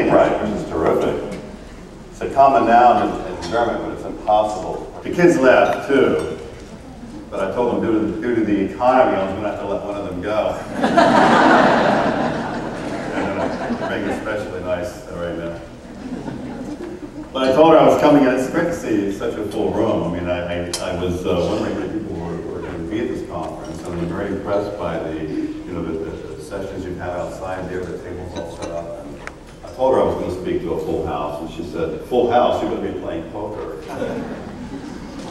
name right, which is terrific. It's a common noun in German, but it's impossible. The kids laughed too, but I told them due to the economy, I was going to have to let one of them go. And being especially nice right now. But I told her I was coming in. It's great to see such a full room. I mean, I was wondering how many people were going to be at this conference, and I'm very impressed by the sessions you've had outside there, the tables all set up. And I told her I was going to speak to a full house, and she said, "Full house? You're going to be playing poker."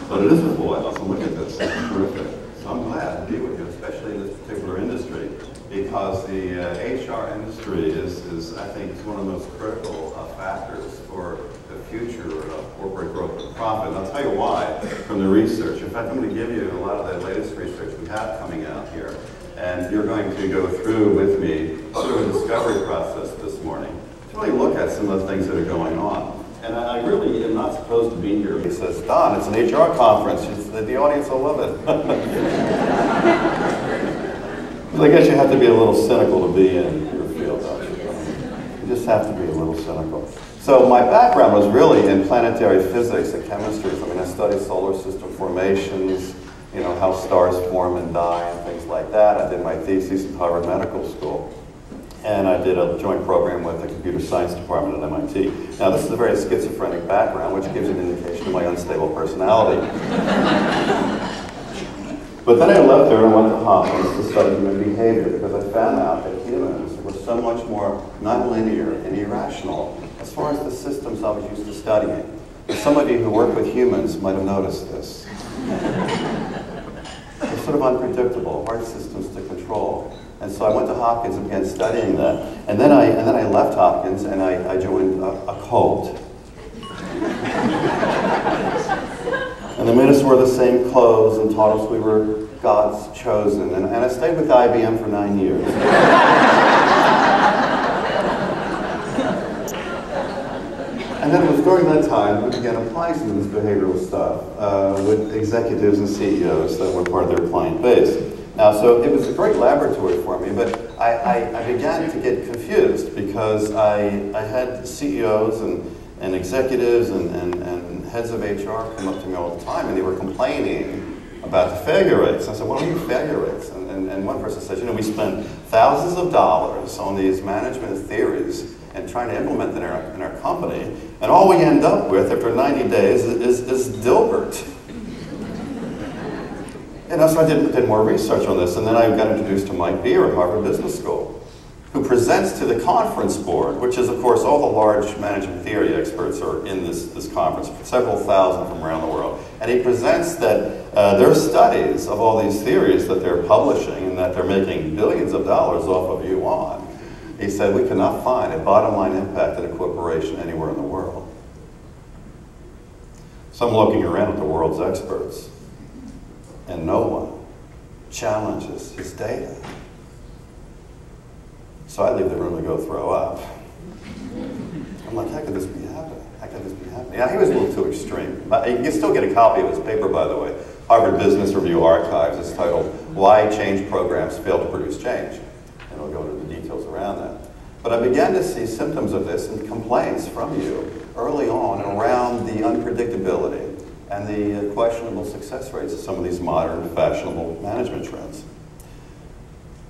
But it is a full house, and look at this. It's terrific. So I'm glad to be with you, especially in this particular industry, because the HR industry is, I think, one of the most critical factors for the future of corporate growth and profit. And I'll tell you why from the research. In fact, I'm going to give you a lot of the latest research we have coming out here. And you're going to go through with me sort of a discovery process this morning to really look at some of the things that are going on. And I really am not supposed to be here. He says, "Don, it's an HR conference. The audience will love it." I guess you have to be a little cynical to be in your field, don't you? You just have to be a little cynical. So my background was really in planetary physics and chemistry. I mean, I studied solar system formations, you know, how stars form and die and things like that. I did my thesis at Harvard Medical School. And I did a joint program with the computer science department at MIT. Now, this is a very schizophrenic background, which gives an indication of my unstable personality. But then I left there and went to Hopkins to study human behavior because I found out that humans were so much more nonlinear and irrational as far as the systems I was used to studying. And some of you who work with humans might have noticed this. They're sort of unpredictable, hard systems to control. And so I went to Hopkins and began studying that. And then I left Hopkins and I joined a cult. And they made us wear the same clothes and taught us we were God's chosen. And I stayed with IBM for 9 years. And then it was during that time we began applying some of this behavioral stuff with executives and CEOs that were part of their client base. Now, so it was a great laboratory for me, but I began to get confused because I had CEOs and executives and heads of HR come up to me all the time, and they were complaining about the failure rates. I said, "What are your failure rates?" And one person says, "You know, we spend thousands of dollars on these management theories and trying to implement them in our company, and all we end up with after 90 days is Dilbert." And so I did more research on this, and then I got introduced to Mike Beer at Harvard Business School, who presents to the conference board, which is, of course, all the large management theory experts are in this conference, several thousand from around the world. And he presents that their studies of all these theories that they're publishing and that they're making billions of dollars off of you on, he said, "We cannot find a bottom line impact in a corporation anywhere in the world." So I'm looking around at the world's experts, and no one challenges his data. So I leave the room to go throw up. I'm like, how could this be happening? How could this be happening? Yeah, he was a little too extreme. But you can still get a copy of his paper, by the way. Harvard Business Review Archives. It's titled, "Why Change Programs Fail to Produce Change." And I'll go into the details around that. But I began to see symptoms of this and complaints from you early on around the unpredictability and the questionable success rates of some of these modern fashionable management trends.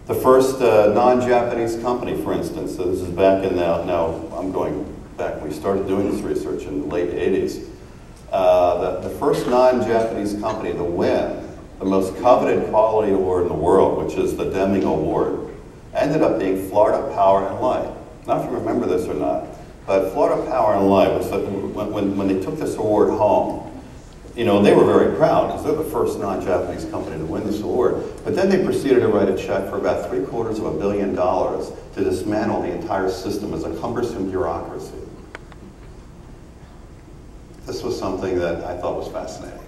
The first non-Japanese company, for instance, so this is back in now I'm going back when we started doing this research in the late 80s. The first non-Japanese company to win the most coveted quality award in the world, which is the Deming Award, ended up being Florida Power and Light. Not if you remember this or not, but Florida Power and Light was when they took this award home. You know, they were very proud because they're the first non-Japanese company to win this award. But then they proceeded to write a check for about $750 million to dismantle the entire system as a cumbersome bureaucracy. This was something that I thought was fascinating.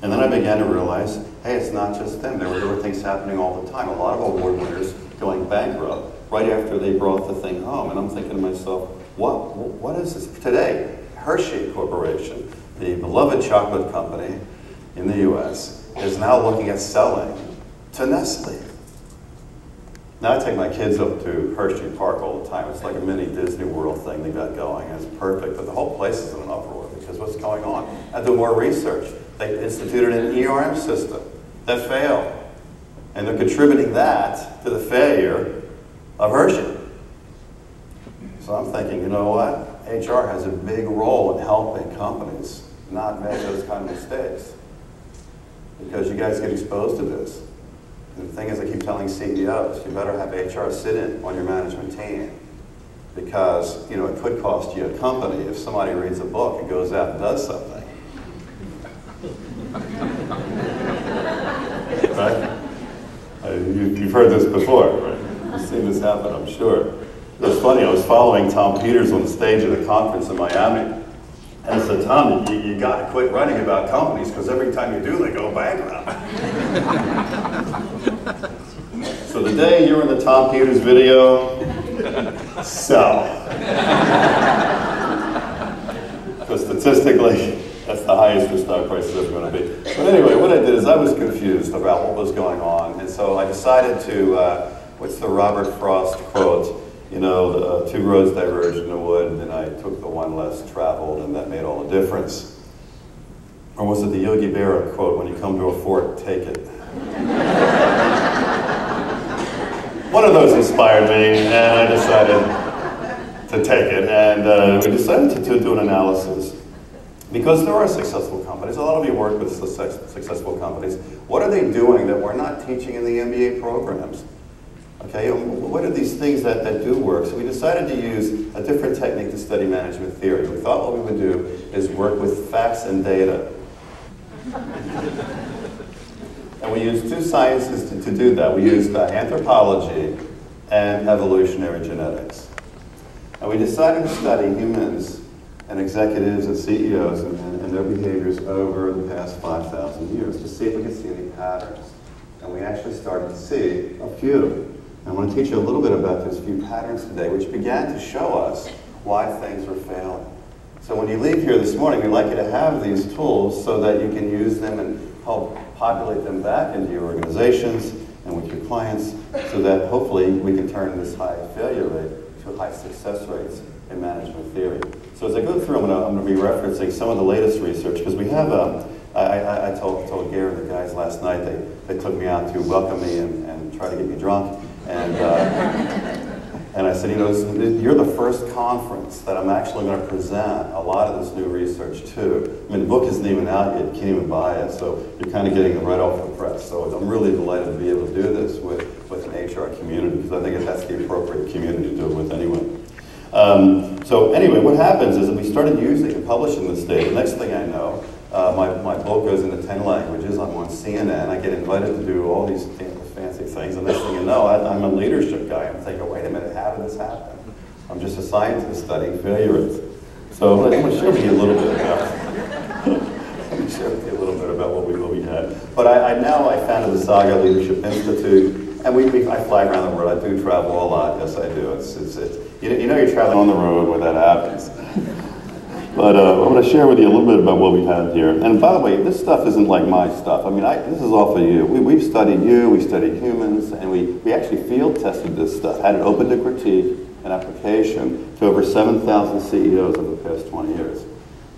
And then I began to realize, hey, it's not just them. There were things happening all the time. A lot of award winners going bankrupt right after they brought the thing home. And I'm thinking to myself, what is this? Today, Hershey Corporation, the beloved chocolate company in the US, is now looking at selling to Nestle. Now I take my kids up to Hershey Park all the time. It's like a mini Disney World thing they got going, and it's perfect. But the whole place is in an uproar because what's going on? I do more research. They instituted an ERM system that failed. And they're contributing that to the failure of Hershey. So I'm thinking, you know what? HR has a big role in helping companies not make those kind of mistakes. Because you guys get exposed to this. And the thing is, I keep telling CEOs, you better have HR sit in on your management team. Because, you know, it could cost you a company if somebody reads a book and goes out and does something. Right? You've heard this before, right? You've seen this happen, I'm sure. It was funny, I was following Tom Peters on the stage at a conference in Miami. And I said, Tom, you got to quit writing about companies because every time you do, they go bankrupt. So the day you're in the Tom Peters video, sell. Because statistically, that's the highest your stock price is ever going to be. But anyway, what I did is I was confused about what was going on, and so I decided to, what's the Robert Frost quote? You know, two roads diverged in the wood, and I took the one less traveled, and that made all the difference. Or was it the Yogi Berra quote, when you come to a fork, take it? One of those inspired me, and I decided to take it, and we decided to do an analysis. Because there are successful companies, a lot of you work with successful companies. What are they doing that we're not teaching in the MBA programs? Okay, what are these things that do work? So we decided to use a different technique to study management theory. We thought what we would do is work with facts and data. And we used two sciences to do that. We used anthropology and evolutionary genetics. And we decided to study humans and executives and CEOs and their behaviors over the past 5,000 years to see if we could see any patterns. And we actually started to see a few. I want to teach you a little bit about those few patterns today, which began to show us why things were failing. So when you leave here this morning, we'd like you to have these tools so that you can use them and help populate them back into your organizations and with your clients so that hopefully we can turn this high failure rate to high success rates in management theory. So as I go through, I'm going to be referencing some of the latest research because we have, I told Gary and the guys last night, they took me out to welcome me and try to get me drunk. And I said, you know, you're the first conference that I'm actually going to present a lot of this new research to. I mean, the book isn't even out yet, you can't even buy it, so you're kind of getting it right off the press. So I'm really delighted to be able to do this with an HR community, because I think that's the appropriate community to do it with anyway. So anyway, what happens is that we started using and publishing this data. The next thing I know, my book goes into 10 languages. I'm on CNN. I get invited to do all these fancy things. And next thing you know, I'm a leadership guy. I'm thinking, wait a minute, how did this happen? I'm just a scientist studying failure rates. So I'm going to share with you a little bit about what we had. But I founded the Saga Leadership Institute. And I fly around the world. I do travel a lot. Yes, I do. You know you're traveling on the road when that happens. But I'm going to share with you a little bit about what we have here. And by the way, this stuff isn't like my stuff. I mean, this is all for you. We've studied you, we studied humans, and we actually field tested this stuff, had it open to critique and application to over 7,000 CEOs over the past 20 years.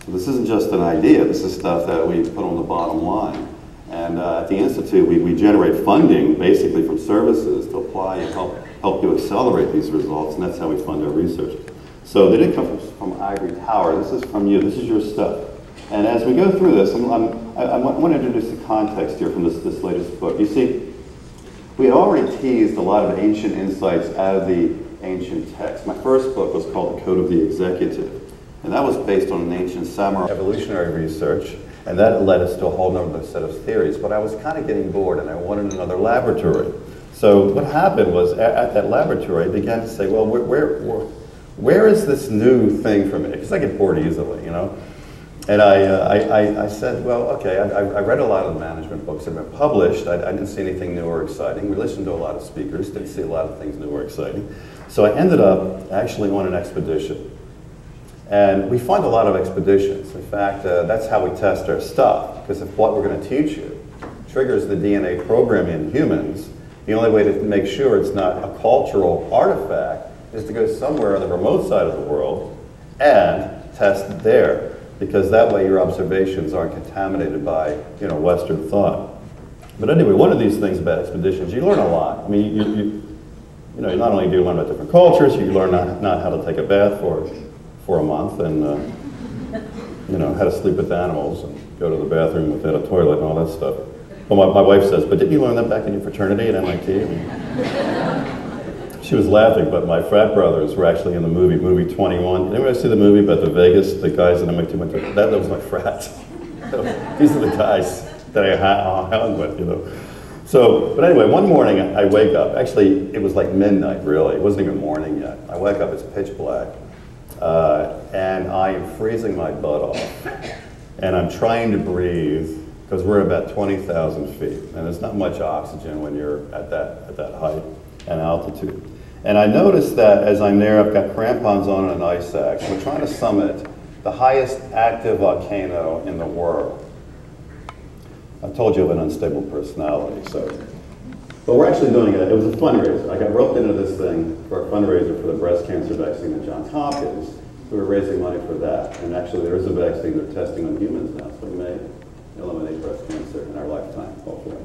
So this isn't just an idea. This is stuff that we put on the bottom line. And at the Institute, we generate funding basically from services to apply and help you accelerate these results, and that's how we fund our research. So they didn't come from ivory tower. This is from you. This is your stuff. And as we go through this, I want to introduce the context here from this latest book. You see, we had already teased a lot of ancient insights out of the ancient text. My first book was called The Code of the Executive, and that was based on an ancient samurai evolutionary research. And that led us to a whole other set of theories. But I was kind of getting bored, and I wanted another laboratory. So what happened was, at that laboratory, I began to say, well, where is this new thing for me? Because I get bored easily, you know? And I said, well, okay, I read a lot of the management books that have been published. I didn't see anything new or exciting. We listened to a lot of speakers, didn't see a lot of things new or exciting. So I ended up actually on an expedition. And we fund a lot of expeditions. In fact, that's how we test our stuff. Because if what we're going to teach you triggers the DNA programming in humans, The only way to make sure it's not a cultural artifact is to go somewhere on the remote side of the world and test there, because that way your observations aren't contaminated by, you know, Western thought. But anyway, one of these things about expeditions, you learn a lot. I mean, you know, not only do you learn about different cultures, you learn not how to take a bath for a month, and you know, how to sleep with animals and go to the bathroom without a toilet and all that stuff. Well, my wife says, but didn't you learn that back in your fraternity at MIT? She was laughing, but my frat brothers were actually in the movie 21. Did anybody see the movie about the Vegas, the guys in MIT went to? That was my frats. These are the guys that I hung with, you know. So, but anyway, one morning I wake up. Actually, it was like midnight, really. It wasn't even morning yet. I wake up, it's pitch black. And I am freezing my butt off. And I'm trying to breathe, because we're about 20,000 feet. And there's not much oxygen when you're at that height and altitude. And I noticed that as I'm there, I've got crampons on and an ice axe. We're trying to summit the highest active volcano in the world. I told you I have an unstable personality, so. But we're actually doing it was a fundraiser. I got roped into this thing for a fundraiser for the breast cancer vaccine at Johns Hopkins. We were raising money for that. And actually there is a vaccine they're testing on humans now, so we may eliminate breast cancer in our lifetime, hopefully.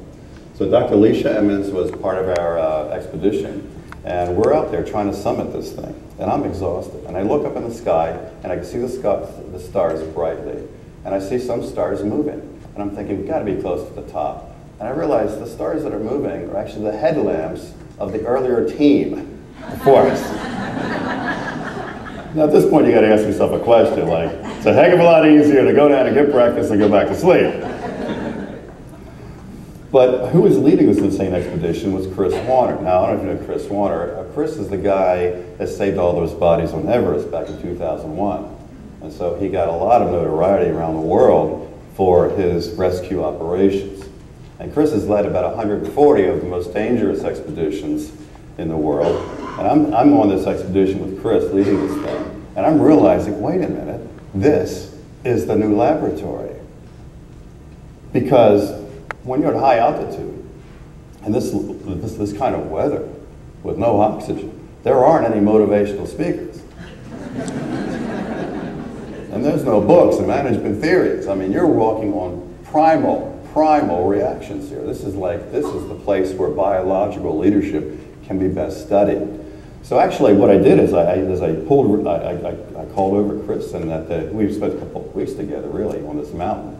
So Dr. Alicia Emmons was part of our expedition, and we're out there trying to summit this thing. And I'm exhausted. And I look up in the sky, and I can see the stars brightly. And I see some stars moving. And I'm thinking, we've got to be close to the top. And I realize the stars that are moving are actually the headlamps of the earlier team before us. Now at this point you got to ask yourself a question like, it's a heck of a lot easier to go down and get breakfast and go back to sleep. But who was leading this insane expedition was Chris Warner. Now I don't know if you know Chris Warner. Chris is the guy that saved all those bodies on Everest back in 2001. And so he got a lot of notoriety around the world for his rescue operations. And Chris has led about 140 of the most dangerous expeditions in the world. And I'm on this expedition with Chris leading this thing. And I'm realizing, wait a minute, this is the new laboratory. Because when you're at high altitude, and this kind of weather, with no oxygen, there aren't any motivational speakers. And there's no books and management theories. I mean, you're walking on primal reactions here. This is the place where biological leadership can be best studied. So actually what I did is I called over Chris, and we've spent a couple of weeks together really on this mountain.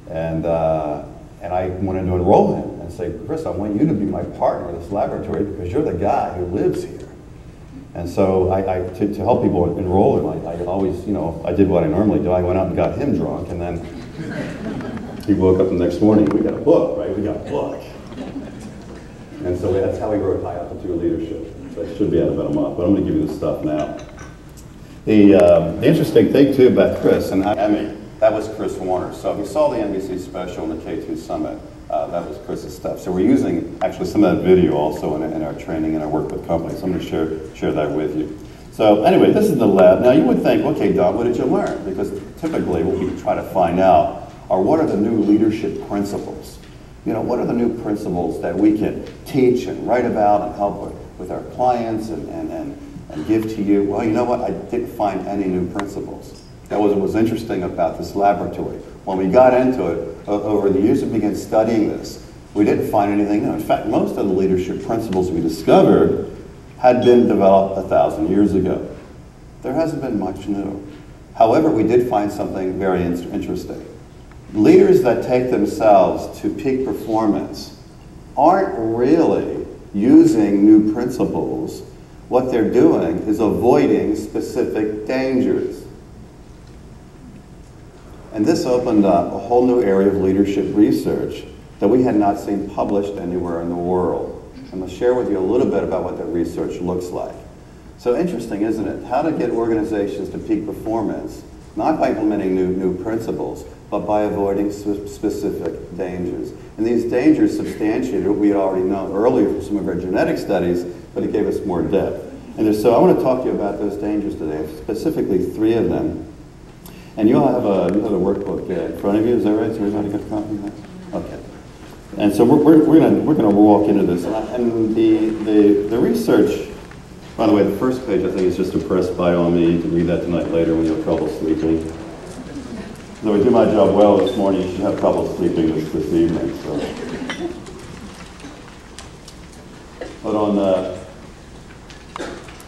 And I wanted to enroll him and say, Chris, I want you to be my partner in this laboratory because you're the guy who lives here. And so to help people enroll him, I always, you know, I did what I normally do. I went out and got him drunk, and then he woke up the next morning. We got a book, right? We got a book. And so that's how we wrote High Altitude Leadership. So it should be out about a month, but I'm going to give you this stuff now. The interesting thing, too, about Chris, and I mean, that was Chris Warner. So if you saw the NBC special in the K2 Summit, that was Chris's stuff. So we're using actually some of that video also in our training and our work with companies. So I'm going to share that with you. So anyway, this is the lab. Now you would think, okay, Don, what did you learn? Because typically what we try to find out are what are the new leadership principles? You know, what are the new principles that we can teach and write about and help with our clients and give to you? Well, you know what? I didn't find any new principles. That was what was interesting about this laboratory. When we got into it, over the years we began studying this, we didn't find anything new. In fact, most of the leadership principles we discovered had been developed 1,000 years ago. There hasn't been much new. However, we did find something very interesting. Leaders that take themselves to peak performance aren't really using new principles. What they're doing is avoiding specific dangers. And this opened up a whole new area of leadership research that we had not seen published anywhere in the world. I'm going to share with you a little bit about what that research looks like. So interesting, isn't it? How to get organizations to peak performance, not by implementing new principles, but by avoiding specific dangers. And these dangers substantiated what we had already known earlier from some of our genetic studies, but it gave us more depth. And so I want to talk to you about those dangers today, specifically 3 of them. And you'll have a workbook in front of you, is that right? So everybody got a copy of that? Okay. And so we're gonna walk into this. And the research, by the way, the first page I think is just a press bio on me. You can read that tonight later when you have trouble sleeping. So I do my job well this morning, you should have trouble sleeping this evening. So. But on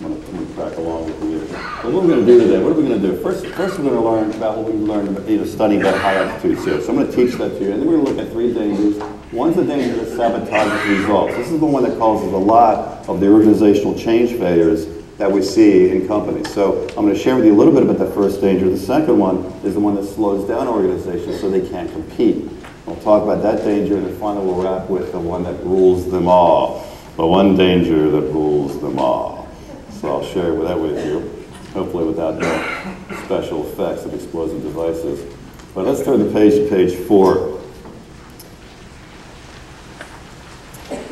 I'm going to track along with you. So what we're going to do today, what are we going to do? First we're going to learn about what we learned studying about high altitude CO. So I'm going to teach that to you, and then we're going to look at three dangers. One's the danger that sabotages results. This is the one that causes a lot of the organizational change failures that we see in companies. So I'm going to share with you a little bit about the first danger. The second one is the one that slows down organizations so they can't compete. We'll talk about that danger, and then finally we'll wrap with the one that rules them all. The one danger that rules them all. So I'll share that with you, hopefully without the special effects of explosive devices. But let's turn the page to page 4.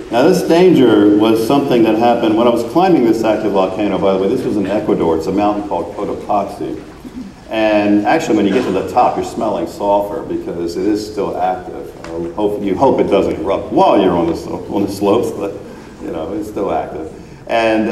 Now this danger was something that happened when I was climbing this active volcano. By the way, this was in Ecuador. It's a mountain called Cotopaxi. And actually when you get to the top, you're smelling sulfur because it is still active. You hope it doesn't erupt while you're on the slopes, but you know, it's still active. And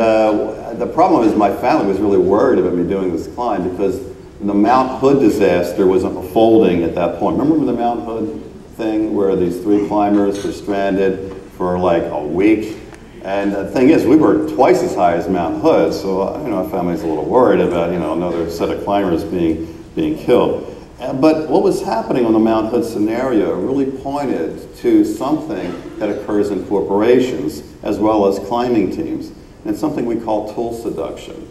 the problem is my family was really worried about me doing this climb because the Mount Hood disaster was unfolding at that point. Remember the Mount Hood thing where these 3 climbers were stranded for like a week? And the thing is, we were twice as high as Mount Hood, so you know, our family's a little worried about another set of climbers being killed. But what was happening on the Mount Hood scenario really pointed to something that occurs in corporations as well as climbing teams. And it's something we call tool seduction.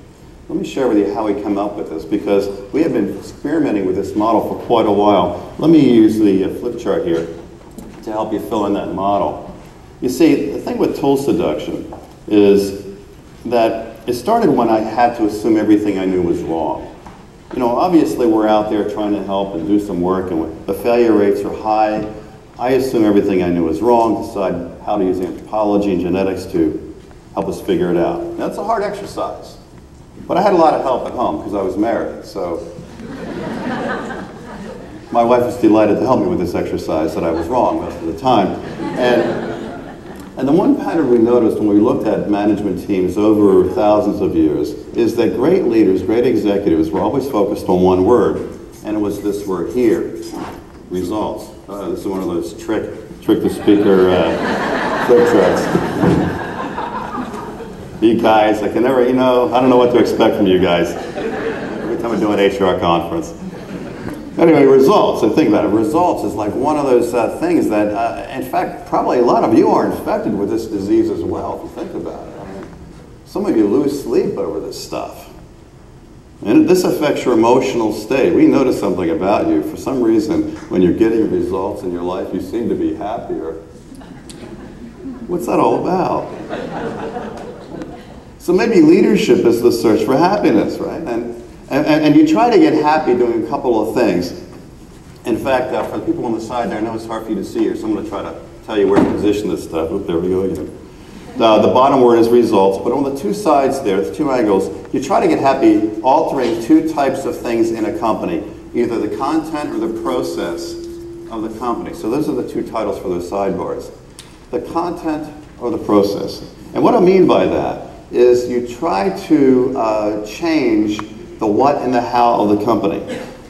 Let me share with you how we come up with this, because we have been experimenting with this model for quite a while. Let me use the flip chart here to help you fill in that model. You see, the thing with tool seduction is that it started when I had to assume everything I knew was wrong. You know, obviously we're out there trying to help and do some work, and the failure rates are high. I assume everything I knew was wrong, decide how to use anthropology and genetics to help us figure it out. Now, that's a hard exercise, but I had a lot of help at home because I was married, so my wife was delighted to help me with this exercise that I was wrong most of the time. And the one pattern we noticed when we looked at management teams over thousands of years is that great leaders, great executives were always focused on one word, and it was this word here, results. This is one of those trick the speaker flip charts. You guys, I can never, I don't know what to expect from you guys every time I do an HR conference. Anyway, results, so think about it. Results is like one of those things that, in fact, probably a lot of you are infected with this disease as well, if you think about it. I mean, some of you lose sleep over this stuff. And this affects your emotional state. We notice something about you. For some reason, when you're getting results in your life, you seem to be happier. What's that all about? So maybe leadership is the search for happiness, right? And you try to get happy doing a couple of things. In fact, for the people on the side there, I know it's hard for you to see here, so I'm going to try to tell you where to position this stuff. Oop, there we go again. The bottom word is results, but on the 2 sides there, the 2 angles, you try to get happy altering 2 types of things in a company, either the content or the process of the company. So those are the 2 titles for those sidebars. The content or the process. And what I mean by that is you try to change the what and the how of the company.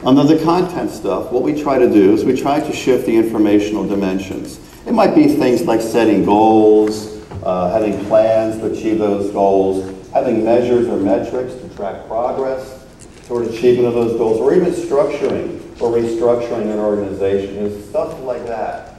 Under the content stuff, what we try to do is we try to shift the informational dimensions. It might be things like setting goals, having plans to achieve those goals, having measures or metrics to track progress toward achievement of those goals, or even structuring or restructuring an organization, stuff like that.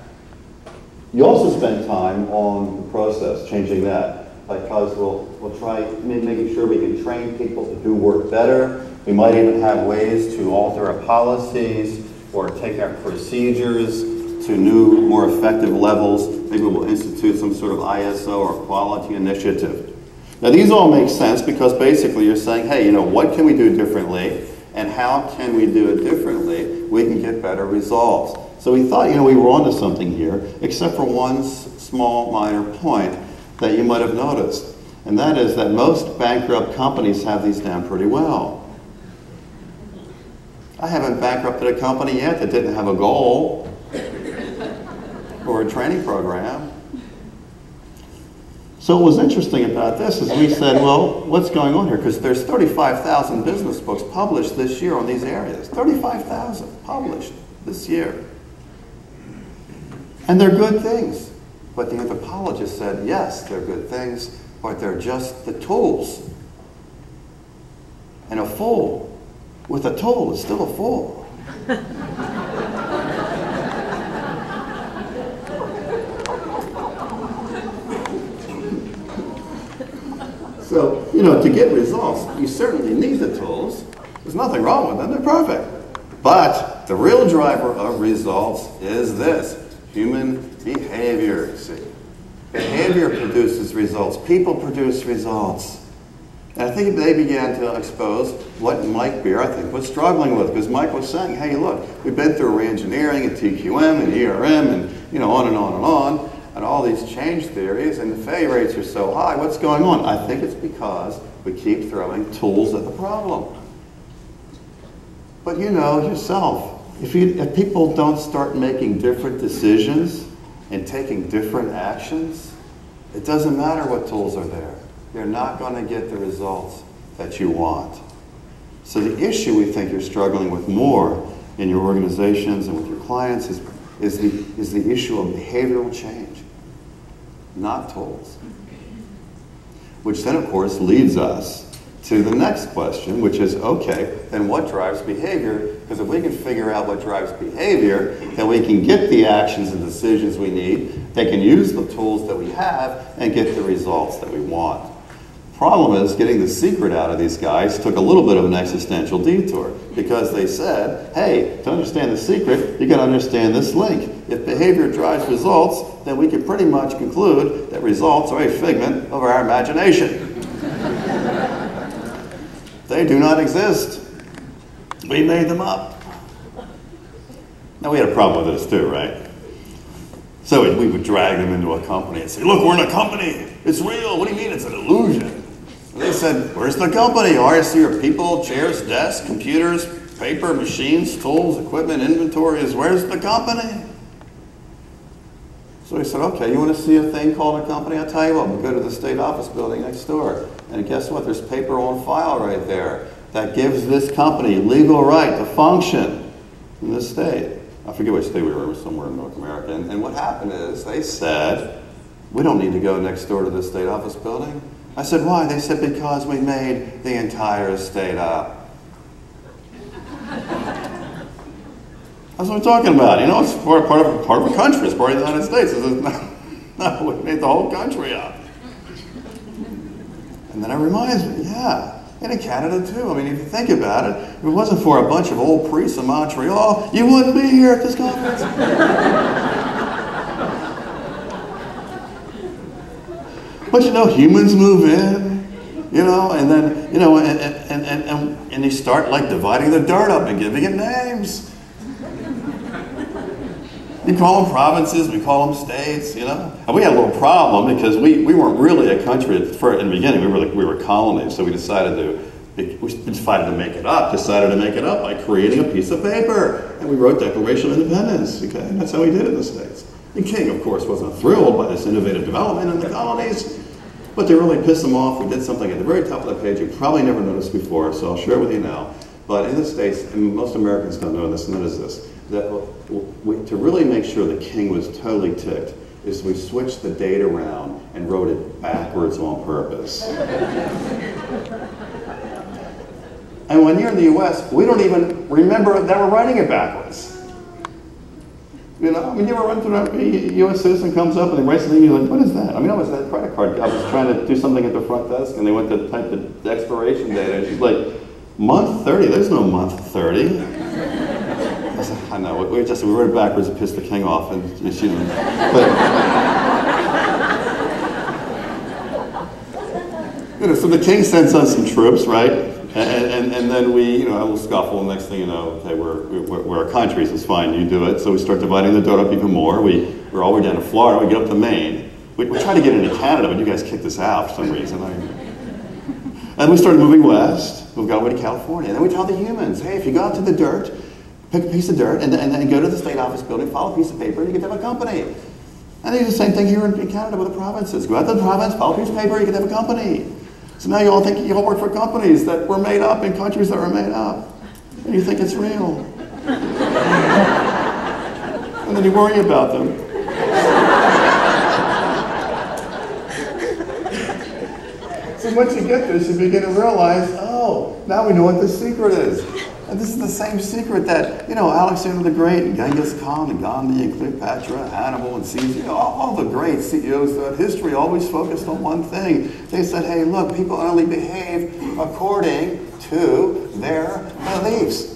You also spend time on the process, changing that. Because we'll try making sure we can train people to do work better. We might even have ways to alter our policies or take our procedures to new, more effective levels. Maybe we'll institute some sort of ISO or quality initiative. Now these all make sense because basically you're saying, hey, what can we do differently, and how can we do it differently? We can get better results. So we thought, we were onto something here, except for one small minor point that you might have noticed, and that is that most bankrupt companies have these down pretty well. I haven't bankrupted a company yet that didn't have a goal. or a training program. So what was interesting about this is we said, well, what's going on here? Because there's 35,000 business books published this year on these areas. 35,000 published this year. And they're good things. But the anthropologist said, yes, they're good things, but they're just the tools. And a fool with a tool is still a fool. So, you know, to get results, you certainly need the tools. There's nothing wrong with them, they're perfect. But the real driver of results is this, human behavior. See, behavior produces results. People produce results. And I think they began to expose what Mike Beer, I think, was struggling with. Because Mike was saying, hey, look, we've been through re-engineering and TQM and ERM and, you know, on and on and on. And all these change theories, and the failure rates are so high. What's going on? I think it's because we keep throwing tools at the problem. But you know yourself, if people don't start making different decisions and taking different actions, it doesn't matter what tools are there. You're not going to get the results that you want. So the issue we think you're struggling with more in your organizations and with your clients is the issue of behavioral change, not tools. Which then, of course, leads us to the next question, which is, okay, then what drives behavior? Because if we can figure out what drives behavior, then we can get the actions and decisions we need, they can use the tools that we have, and get the results that we want. Problem is, getting the secret out of these guys took a little bit of an existential detour, because they said, hey, to understand the secret, you got to understand this link. If behavior drives results, then we can pretty much conclude that results are a figment of our imagination. They do not exist. We made them up. Now, we had a problem with this too, right? So we would drag them into a company and say, look, we're in a company. It's real. What do you mean it's an illusion? And they said, where's the company? RSC are people, chairs, desks, computers, paper, machines, tools, equipment, inventories. Where's the company? So we said, okay, you want to see a thing called a company? I'll tell you what, we'll go to the state office building next door. And guess what? There's paper on file right there that gives this company legal right to function in this state. I forget which state we were, somewhere in North America. And what happened is they said, we don't need to go next door to the state office building. I said, why? They said, because we made the entire state up. That's what I'm talking about. You know, it's part of a country. It's part of the United States. No, we made the whole country up. And then it reminds me, yeah, and in Canada too. I mean, if you think about it, if it wasn't for a bunch of old priests in Montreal, you wouldn't be here at this conference. But you know, humans move in, you know, and then, you know, and you start like dividing the dirt up and giving it names. You call them provinces, we call them states, you know. And we had a little problem because we weren't really a country in the beginning. We were colonies, so we decided to make it up by creating a piece of paper. And we wrote Declaration of Independence, okay? And that's how we did it in the States. The king, of course, wasn't thrilled by this innovative development in the colonies, but to really piss him off, we did something at the very top of the page you probably never noticed before, so I'll share with you now. But in the States, and most Americans don't know this, and that is this, that to really make sure the king was totally ticked, is we switched the date around and wrote it backwards on purpose. And when you're in the US, we don't even remember that we're writing it backwards. You know, I mean, you ever run through a US citizen comes up and they write something, you're like, what is that? I mean, I was that credit card guy, I was trying to do something at the front desk and they went to type the expiration date and she's like, month 30, there's no month 30. I said, I know, we wrote it backwards and pissed the king off and she didn't. You know, so the king sends us some troops, right? And then we, you know, a little scuffle, and next thing you know, okay, we're a country, so it's fine, you do it. So we start dividing the dirt up even more. We're all the way down to Florida, we get up to Maine. We try to get into Canada, but you guys kicked us out for some reason. And we started moving west, we got away to California. And then we tell the humans, hey, if you go out to the dirt, pick a piece of dirt, and then go to the state office building, file a piece of paper, and you get to have a company. And they do the same thing here in Canada with the provinces. Go out to the province, file a piece of paper, you can have a company. So now you all think you all work for companies that were made up in countries that were made up. And you think it's real. And then you worry about them. So once you get this, you begin to realize, oh, now we know what the secret is. And this is the same secret that, Alexander the Great and Genghis Khan and Gandhi and Cleopatra, Hannibal and Caesar, all the great CEOs throughout history always focused on one thing. They said, hey, look, people only behave according to their beliefs.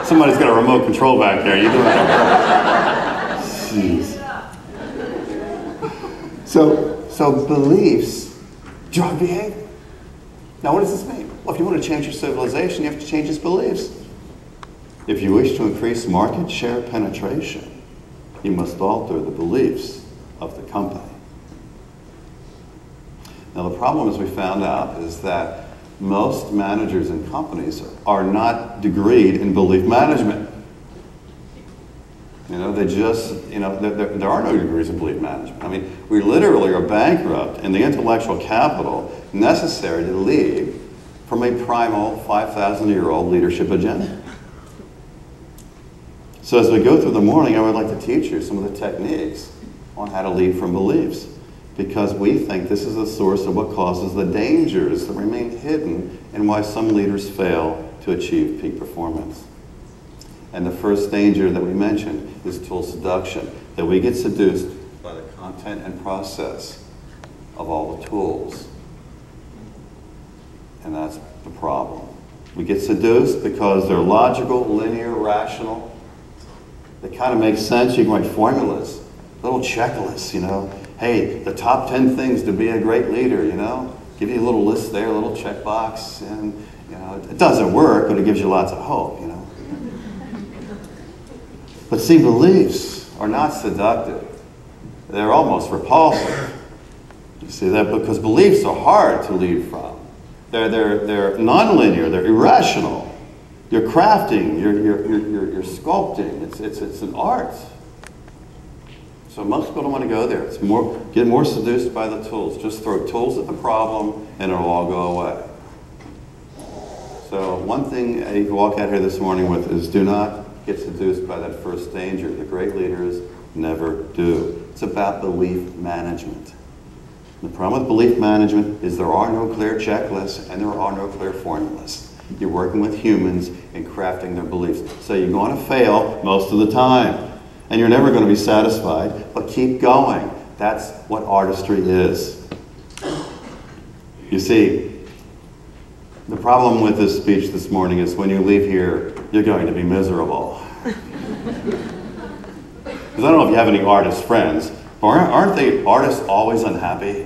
Somebody's got a remote control back there. You doing that? Jeez. So beliefs drive behavior. Now, what does this mean? Well, if you want to change your civilization, you have to change its beliefs. If you wish to increase market share penetration, you must alter the beliefs of the company. Now, the problem, as we found out, is that most managers and companies are not degreed in belief management. They just, there are no degrees in belief management. I mean, we literally are bankrupt in the intellectual capital necessary to lead from a primal 5,000-year-old leadership agenda. So as we go through the morning, I would like to teach you some of the techniques on how to lead from beliefs, because we think this is the source of what causes the dangers that remain hidden and why some leaders fail to achieve peak performance. And the first danger that we mentioned is tool seduction, that we get seduced by the content and process of all the tools. And that's the problem. We get seduced because they're logical, linear, rational. They kind of make sense. You can write formulas, little checklists, Hey, the top 10 things to be a great leader, Give you a little list there, a little checkbox, and, it doesn't work, but it gives you lots of hope, But see, beliefs are not seductive. They're almost repulsive. You see that? Because beliefs are hard to lead from. They're nonlinear, they're irrational. You're crafting, you're sculpting. It's an art. So most people don't want to go there. It's get more seduced by the tools. Just throw tools at the problem and it'll all go away. So one thing you can walk out here this morning with is do not get seduced by that first danger. The great leaders never do. It's about belief management. The problem with belief management is there are no clear checklists and there are no clear formulas. You're working with humans in crafting their beliefs. So you're going to fail most of the time. And you're never going to be satisfied, but keep going. That's what artistry is. You see, the problem with this speech this morning is when you leave here, you're going to be miserable. Because I don't know if you have any artist friends, but aren't they artists always unhappy?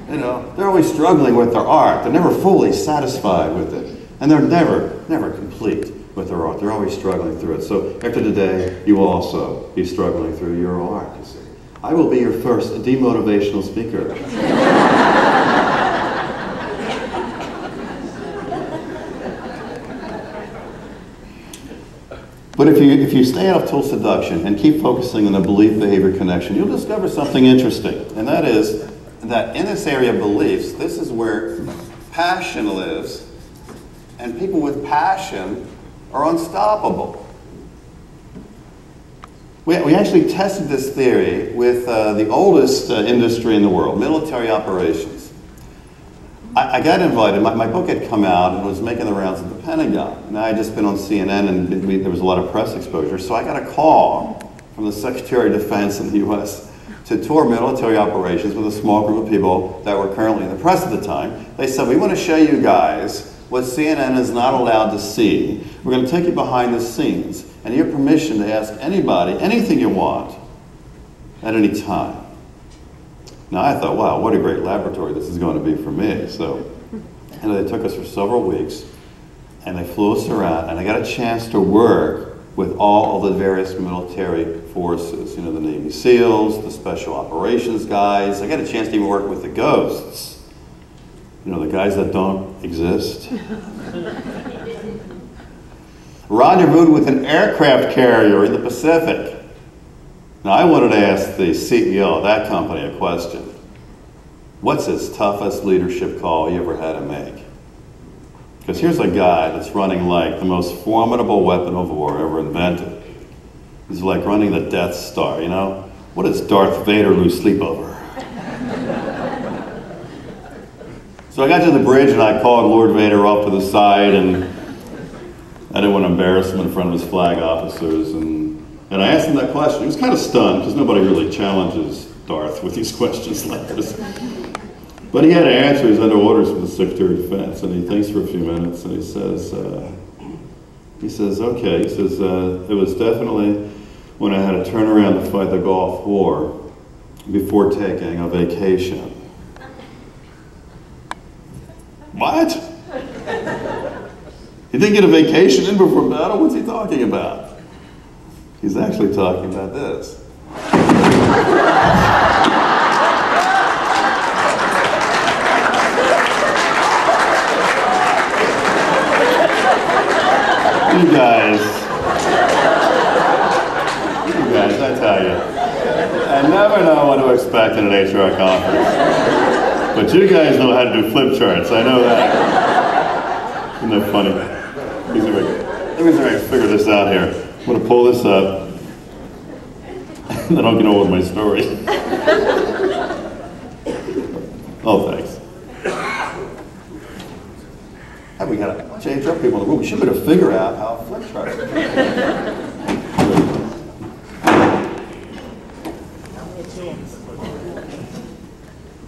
They're always struggling with their art. They're never fully satisfied with it. And they're never complete with their art. They're always struggling through it. So after today, you will also be struggling through your art, you see. I will be your first demotivational speaker. But if you stay out of tool seduction and keep focusing on the belief-behavior connection, you'll discover something interesting. And that is that in this area of beliefs, this is where passion lives, and people with passion are unstoppable. We actually tested this theory with the oldest industry in the world, military operations. I got invited. My book had come out and was making the rounds at the Pentagon. And I had just been on CNN and there was a lot of press exposure. So I got a call from the Secretary of Defense in the U.S. to tour military operations with a small group of people that were currently in the press at the time. They said, we want to show you guys what CNN is not allowed to see. We're going to take you behind the scenes. And you have permission to ask anybody anything you want at any time. Now I thought, wow, what a great laboratory this is going to be for me. So, they took us for several weeks, and they flew us around, and I got a chance to work with all of the various military forces. The Navy SEALs, the Special Operations guys. I got a chance to even work with the ghosts. The guys that don't exist. rendezvoused with an aircraft carrier in the Pacific. Now, I wanted to ask the CEO of that company a question. What's his toughest leadership call you ever had to make? Because here's a guy that's running like the most formidable weapon of war ever invented. He's like running the Death Star, you know? What does Darth Vader lose sleep over? So I got to the bridge and I called Lord Vader off to the side, and I didn't want to embarrass him in front of his flag officers. And I asked him that question. He was kind of stunned because nobody really challenges Darth with these questions like this. But he had to answer. He's under orders from the Secretary of Defense, and he thinks for a few minutes, and he says, okay, he says, it was definitely when I had to turn around to fight the Gulf War before taking a vacation. What? He didn't get a vacation in before battle? What's he talking about? He's actually talking about this. You guys, I tell you, I never know what to expect in an HR conference. But you guys know how to do flip charts, I know that. Isn't that funny? Let me see if I can figure this out here. I'm going to pull this up, and then I'll get on with my story. Oh, thanks. Hey, we got a bunch of HR people in the room. We should be able to figure out how flip charts work.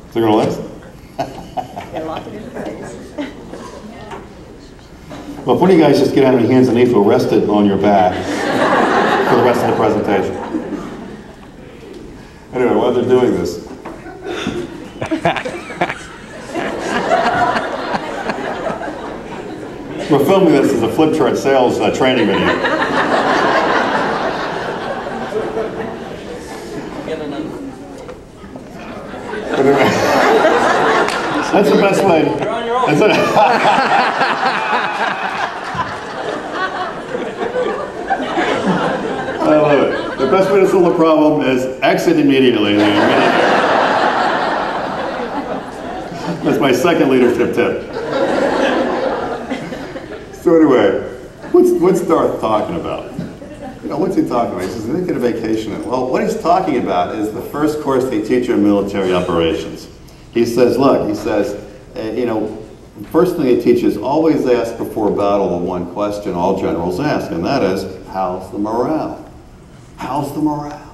Is it going to last? Well, if one of you guys just get out on your hands and knees, we'll rest it on your back for the rest of the presentation. Anyway, while they're doing this, we're filming this as a flip chart sales training video. That's the best way. You're on your own. I love it. The best way to solve the problem is exit immediately. That's my second leadership tip. So anyway, what's Darth talking about? You know, what's he talking about? He says, I didn't get a vacation in. Well, what he's talking about is the first course they teach you in military operations. He says, look, he says, you know, the first thing they teach is always ask before battle the one question all generals ask, and that is, how's the morale? How's the morale?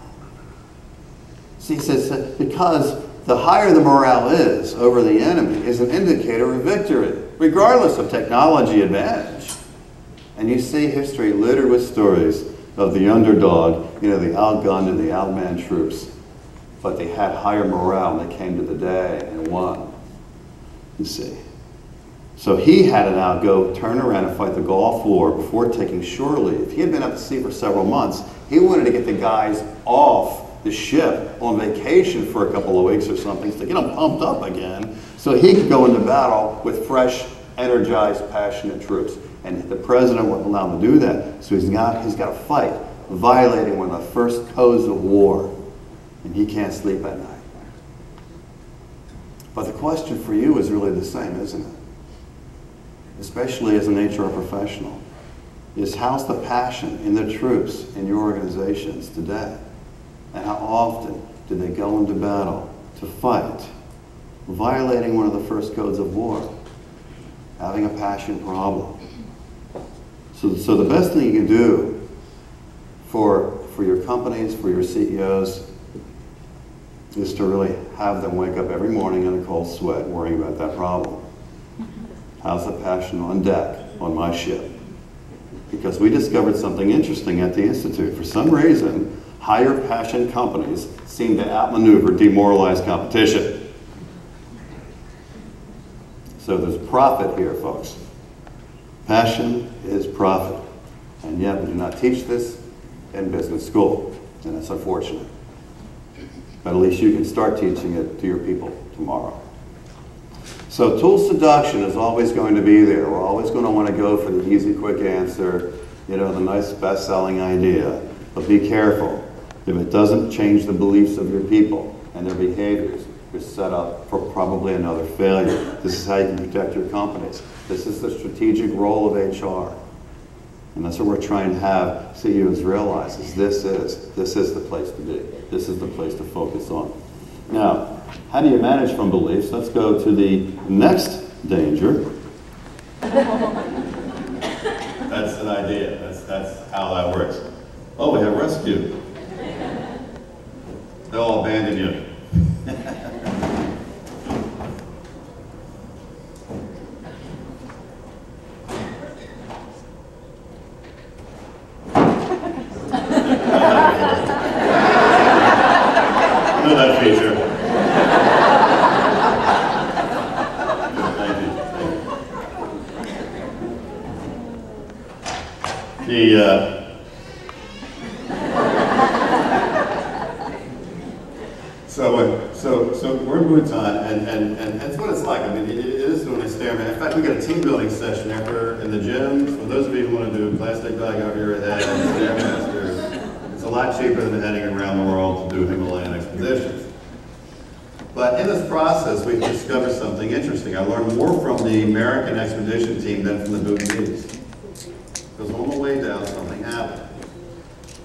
See, he says, because the higher the morale is over the enemy is an indicator of victory, regardless of technology advantage. And you see history littered with stories of the underdog, you know, the outgunned and the outmanned troops. But they had higher morale when they came to the day and won, you see. So he had to now go turn around and fight the Gulf War before taking shore leave. He had been out to sea for several months. He wanted to get the guys off the ship on vacation for a couple of weeks or something to get them pumped up again so he could go into battle with fresh, energized, passionate troops. And the president wouldn't allow him to do that, so he's got to fight, violating one of the first codes of war. And he can't sleep at night. But the question for you is really the same, isn't it? Especially as an HR professional, is how's the passion in the troops in your organizations today? And how often do they go into battle to fight, violating one of the first codes of war, having a passion problem? So the best thing you can do for your companies, for your CEOs, is to really have them wake up every morning in a cold sweat worrying about that problem. How's the passion on deck on my ship? Because we discovered something interesting at the Institute. For some reason, higher passion companies seem to outmaneuver demoralized competition. So there's profit here, folks. Passion is profit. And yet we do not teach this in business school, and that's unfortunate. But at least you can start teaching it to your people tomorrow. So tool seduction is always going to be there. We're always going to want to go for the easy, quick answer. you know, the nice best-selling idea. But be careful. If it doesn't change the beliefs of your people and their behaviors, you're set up for probably another failure. This is how you can protect your companies. This is the strategic role of HR. And that's what we're trying to have CEOs realize, is this is the place to be. This is the place to focus on. Now, how do you manage from beliefs? Let's go to the next danger. That's an idea. That's how that works. Oh, we have rescue. They'll all abandon you. I know that feature. Thank you. So we're moncton, and that's what it's like. I mean, it is when I stare. In fact, we got a team building session after in the gym. For those of you who want to do a plastic bag over your head and Stairmaster, it's a lot cheaper than heading around the world to do Himalayan expeditions. But in this process, we've discovered something interesting. I learned more from the American expedition team than from the Bhutanese. Because on the way down, something happened.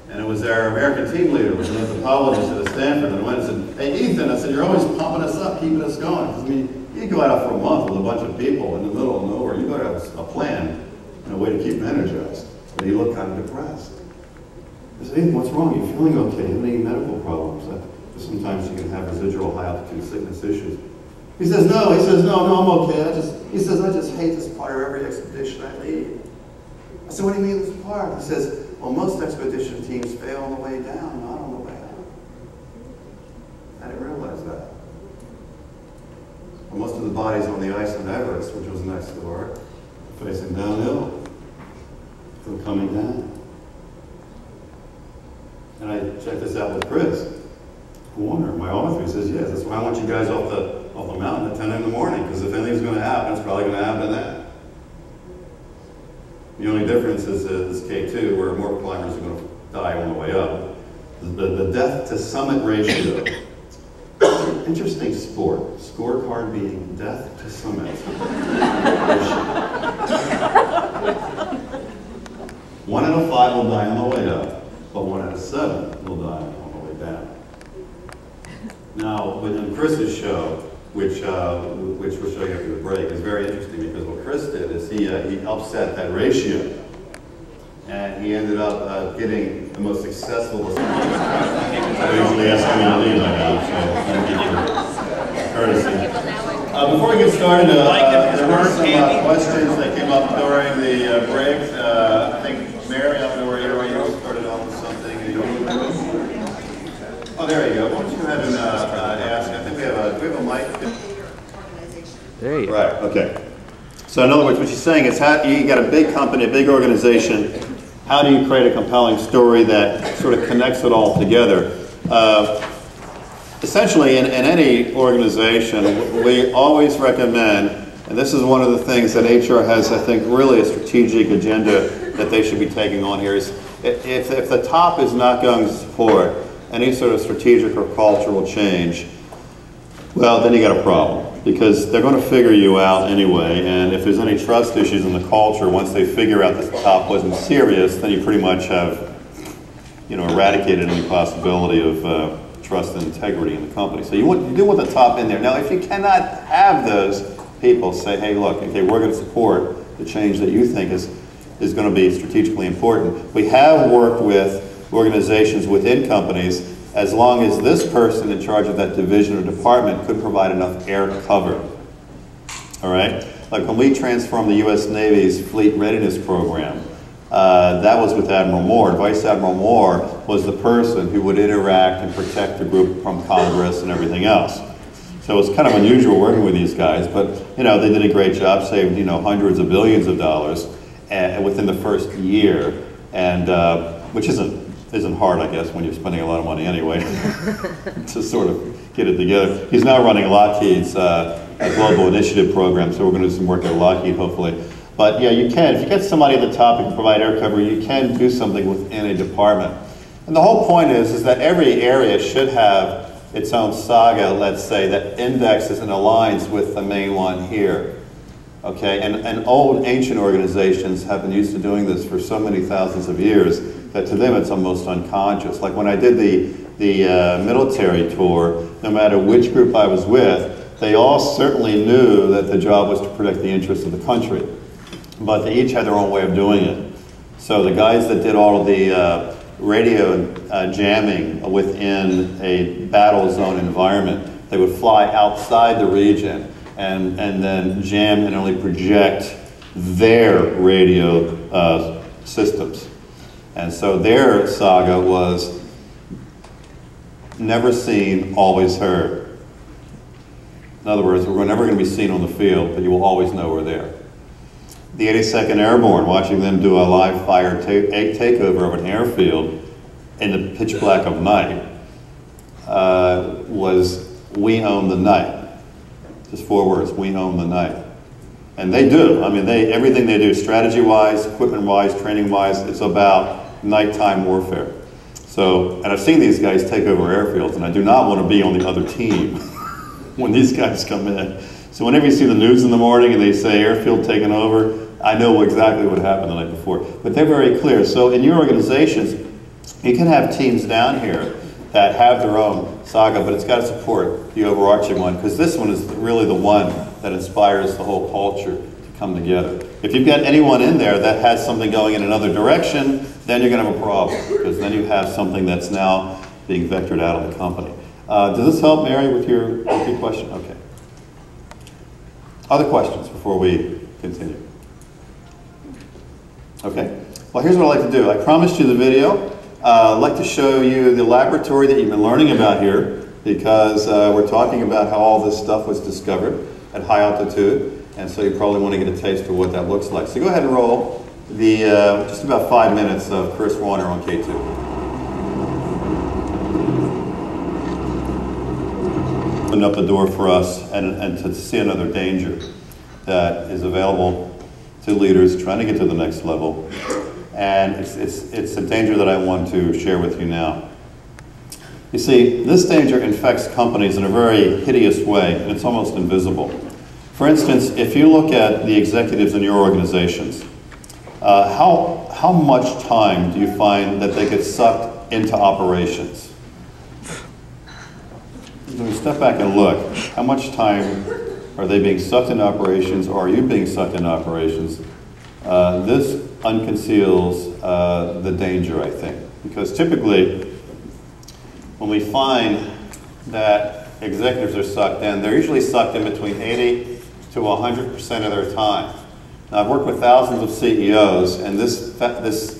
And it was our American team leader, was an anthropologist at Stanford, and I went and said, hey, Ethan, I said, you're always pumping us up, keeping us going. Because, I mean, you go out for a month with a bunch of people in the middle of nowhere, you better have a plan and a way to keep them energized. But he looked kind of depressed. I said, Ethan, what's wrong? Are you feeling okay? Have any medical problems? Sometimes you can have residual high-altitude sickness issues. He says, no, I'm okay. He says, I just hate this part of every expedition I lead. I said, what do you mean this part? He says, well, most expedition teams fail on the way down, not on the way up. I didn't realize that. Well, most of the bodies on the ice of Everest, which was next door, facing downhill, from coming down. And I checked this out with Chris Warner, my author. He says, yes, that's why I want you guys off the mountain at 10 in the morning, because if anything's going to happen, it's probably going to happen then. The only difference is this K2, where more climbers are going to die on the way up. The death to summit ratio. Interesting sport. Scorecard being death to summit ratio. 1 out of 5 will die on the way up, but 1 out of 7 will die on the way down. Now, within Chris's show, which we'll show you after the break, is very interesting because what Chris did is he upset that ratio, and he ended up getting the most successful. I usually ask him to leave by now, so thank you for courtesy. Before we get started, there were some questions that came up during the break. I think Mary, I don't know where you started off with something. Oh, there you go. Why don't you have him ask? I think we have a mic. There you go. Right, okay. So in other words, what she's saying is, how you got a big company, a big organization, how do you create a compelling story that sort of connects it all together? Essentially, in any organization, we always recommend, and this is one of the things that HR has, I think, really a strategic agenda that they should be taking on here, is if the top is not going to support any sort of strategic or cultural change, well, then you got a problem. Because they're going to figure you out anyway, and if there's any trust issues in the culture, once they figure out that the top wasn't serious, then you pretty much have, eradicated any possibility of trust and integrity in the company. So you do want the top in there. Now, if you cannot have those people say, hey, look, okay, we're going to support the change that you think is going to be strategically important. We have worked with organizations within companies as long as this person in charge of that division or department could provide enough air cover. All right? Like when we transformed the U.S. Navy's Fleet Readiness Program, that was with Admiral Moore. Vice Admiral Moore was the person who would interact and protect the group from Congress and everything else. So it was kind of unusual working with these guys, but they did a great job, saved hundreds of billions of dollars within the first year, and which isn't hard, I guess, when you're spending a lot of money anyway to sort of get it together. He's now running Lockheed's Global Initiative Program, so we're going to do some work at Lockheed, hopefully. But yeah, you can. If you get somebody at the top and provide air cover, you can do something within a department. And the whole point is that every area should have its own saga, let's say, that indexes and aligns with the main one here. Okay, and old ancient organizations have been used to doing this for so many thousands of years that to them it's almost unconscious. Like when I did the military tour, no matter which group I was with, they all certainly knew that the job was to protect the interests of the country. But they each had their own way of doing it. So the guys that did all of the radio jamming within a battle zone environment, they would fly outside the region and then jam and only project their radio systems. And so their saga was never seen, always heard. In other words, we're never going to be seen on the field, but you will always know we're there. The 82nd Airborne, watching them do a live fire takeover of an airfield in the pitch black of night, was "We own the night." Just 4 words: "We own the night." And they do. I mean, everything they do, strategy-wise, equipment-wise, training-wise, it's about nighttime warfare. So, and I've seen these guys take over airfields, and I do not want to be on the other team when these guys come in. So whenever you see the news in the morning and they say airfield taken over, I know exactly what happened the night before. But they're very clear. So in your organizations, you can have teams down here that have their own saga, but it's got to support the overarching one, because this one is really the one that inspires the whole culture to come together. If you've got anyone in there that has something going in another direction, then you're going to have a problem, because then you have something that's now being vectored out of the company. Does this help, Mary, with your question? Okay. Other questions before we continue? Okay. Well, here's what I'd like to do. I promised you the video. I'd like to show you the laboratory that you've been learning about here, because we're talking about how all this stuff was discovered at high altitude, and so you probably want to get a taste of what that looks like. So go ahead and roll the just about 5 minutes of Chris Warner on K2. Open up the door for us and to see another danger that is available to leaders trying to get to the next level. And it's a danger that I want to share with you now. You see, this danger infects companies in a very hideous way, and it's almost invisible. For instance, if you look at the executives in your organizations, how much time do you find that they get sucked into operations? When you step back and look, how much time are they being sucked into operations, or are you being sucked into operations? This unconceals the danger, I think, because typically when we find that executives are sucked in, they're usually sucked in between 80 to 100% of their time. Now, I've worked with thousands of CEOs, and this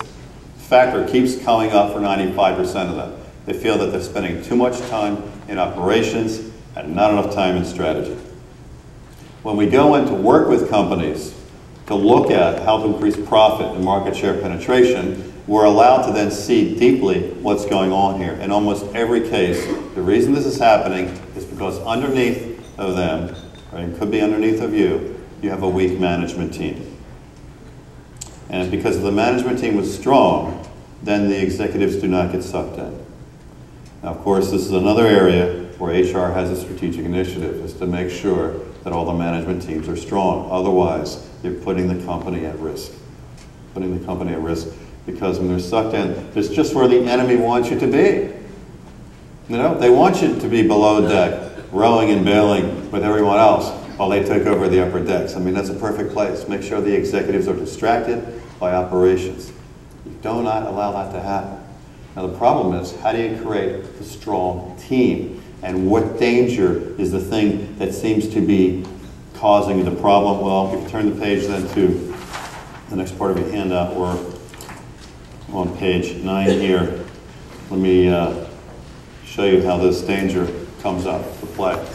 factor keeps coming up for 95% of them. They feel that they're spending too much time in operations and not enough time in strategy. When we go in to work with companies to look at how to increase profit and market share penetration, we're allowed to then see deeply what's going on here. In almost every case, the reason this is happening is because underneath of them, or it could be underneath of you, you have a weak management team. And because if the management team was strong, then the executives do not get sucked in. Now, of course, this is another area where HR has a strategic initiative, is to make sure that all the management teams are strong. Otherwise, you're putting the company at risk. Putting the company at risk, because when they're sucked in, it's just where the enemy wants you to be. You know, they want you to be below deck, rowing and bailing with everyone else while they take over the upper decks. I mean, that's a perfect place. Make sure the executives are distracted by operations. You do not allow that to happen. Now, the problem is, how do you create a strong team? And what danger is the thing that seems to be causing the problem? Well, if you turn the page then to the next part of your handout, or on page 9 here, let me show you how this danger comes up to play.